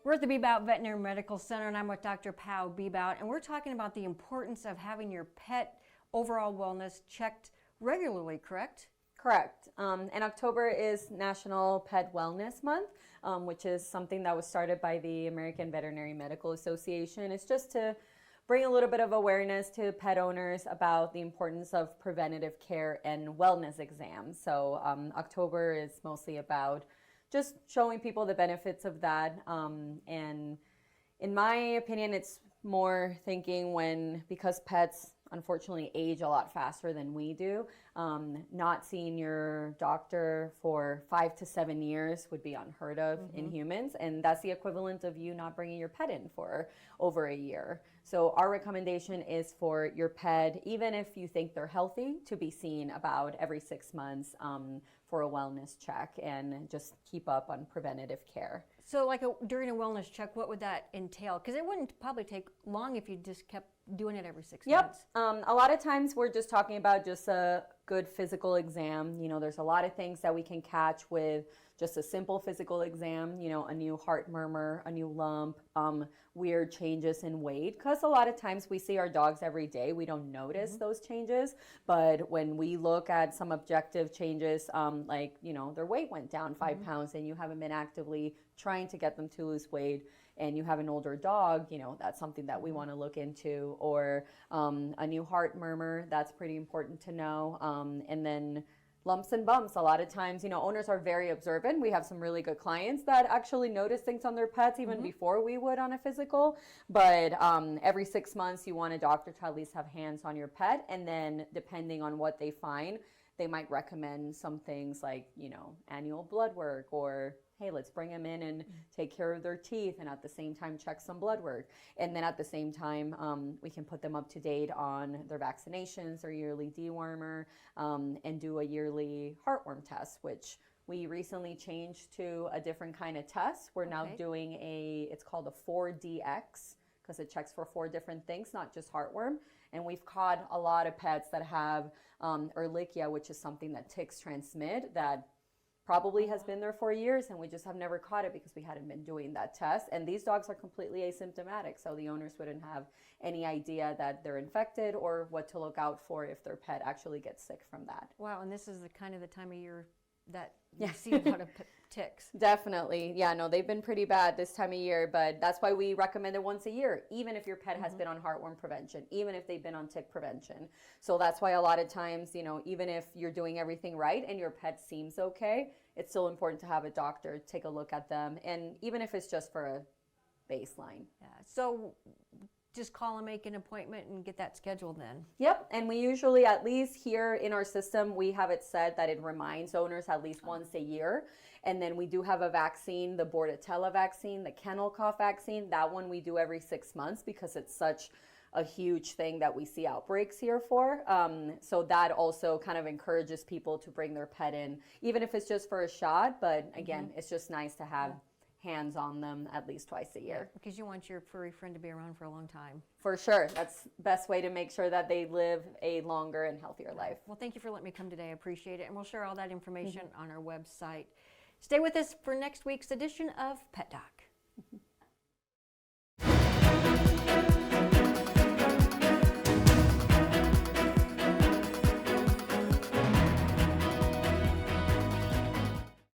We're at the Bebout Veterinary Medical Center, and I'm with Dr. Pao Bebout, and we're talking about the importance of having your pet overall wellness checked regularly, correct? Correct. And October is National Pet Wellness Month, which is something that was started by the American Veterinary Medical Association. It's just to bring a little bit of awareness to pet owners about the importance of preventative care and wellness exams. So October is mostly about just showing people the benefits of that. And in my opinion, it's more thinking because pets unfortunately age a lot faster than we do. Not seeing your doctor for 5 to 7 years would be unheard of in humans, and that's the equivalent of you not bringing your pet in for over a year. So our recommendation is for your pet, even if you think they're healthy, to be seen about every 6 months for a wellness check and just keep up on preventative care. So like during a wellness check, what would that entail? Because it wouldn't probably take long if you just kept doing it every 6 months. A lot of times we're just talking about just a good physical exam. You know, there's a lot of things that we can catch with just a simple physical exam, you know, a new heart murmur, a new lump, weird changes in weight. Because a lot of times we see our dogs every day, we don't notice those changes. But when we look at some objective changes, like, you know, their weight went down 5 pounds and you haven't been actively trying to get them to lose weight, and you have an older dog, you know, that's something that we want to look into. Or a new heart murmur, that's pretty important to know. And then lumps and bumps. A lot of times, you know, owners are very observant. We have some really good clients that actually notice things on their pets even before we would on a physical. But every 6 months, you want a doctor to at least have hands on your pet. And then depending on what they find, they might recommend some things like, you know, annual blood work, or hey, let's bring them in and take care of their teeth and at the same time check some blood work. And then at the same time, we can put them up to date on their vaccinations, their yearly dewormer, and do a yearly heartworm test, which we recently changed to a different kind of test. We're now doing it's called a 4DX, because it checks for 4 different things, not just heartworm. And we've caught a lot of pets that have Ehrlichia, which is something that ticks transmit, that probably has been there for years, and we just have never caught it because we hadn't been doing that test. And these dogs are completely asymptomatic, so the owners wouldn't have any idea that they're infected or what to look out for if their pet actually gets sick from that. Wow, and this is the kind of the time of year that you see a lot of ticks. Definitely. Yeah, no, they've been pretty bad this time of year, but that's why we recommend it once a year, even if your pet has been on heartworm prevention, even if they've been on tick prevention. So that's why a lot of times, you know, even if you're doing everything right and your pet seems okay, it's still important to have a doctor take a look at them, and even if it's just for a baseline. Yeah. So just call and make an appointment and get that scheduled then. Yep, and we usually, at least here in our system, we have it said that it reminds owners at least once a year. And then we do have a vaccine, the Bordetella vaccine, the kennel cough vaccine. That one we do every 6 months because it's such a huge thing that we see outbreaks here for. So that also kind of encourages people to bring their pet in, even if it's just for a shot. But again, it's just nice to have hands on them at least twice a year. Because you want your furry friend to be around for a long time. For sure. That's the best way to make sure that they live a longer and healthier life. Well, thank you for letting me come today. I appreciate it. And we'll share all that information on our website. Stay with us for next week's edition of Pet Doc.